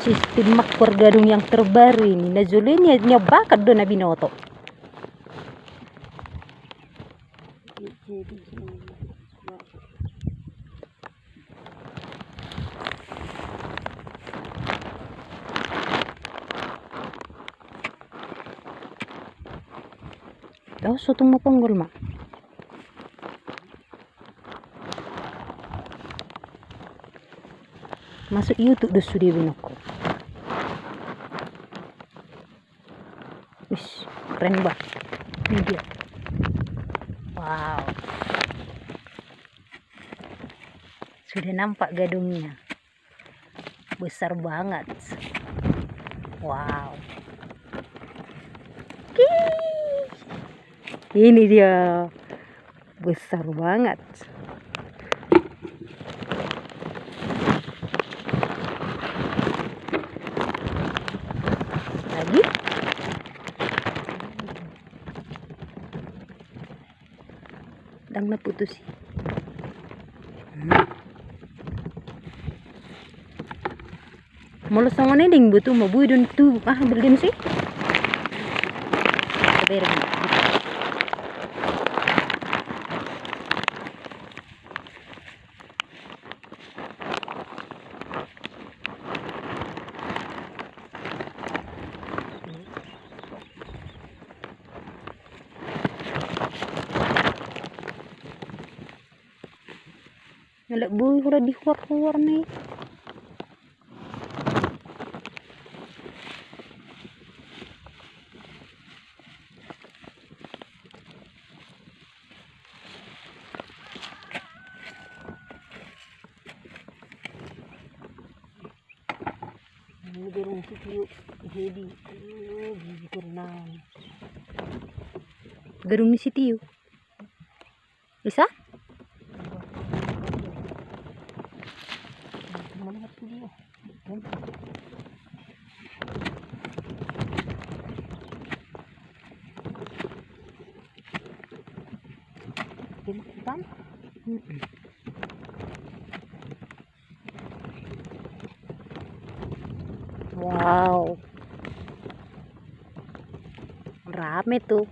Sistem makkor gadong yang terbaru ini. Najulenya nyabakat do na binoto. Tahu sotong maponggol mak. Masuk YouTube do sudah binoko. Wis, keren banget. Ini dia. Wow. Sudah nampak gadungnya. Besar banget. Wow. Ini dia. Besar banget. Lagi. Dang na putus. Mulut sama ding butuh mau budun tu berdin sih. Bereng. Ngelak buih udah dikeluar nih. Ini gerung situ jadi gigi berenang. Gerung di situ bisa? Melihat video. Hitam? Wow, rame tuh.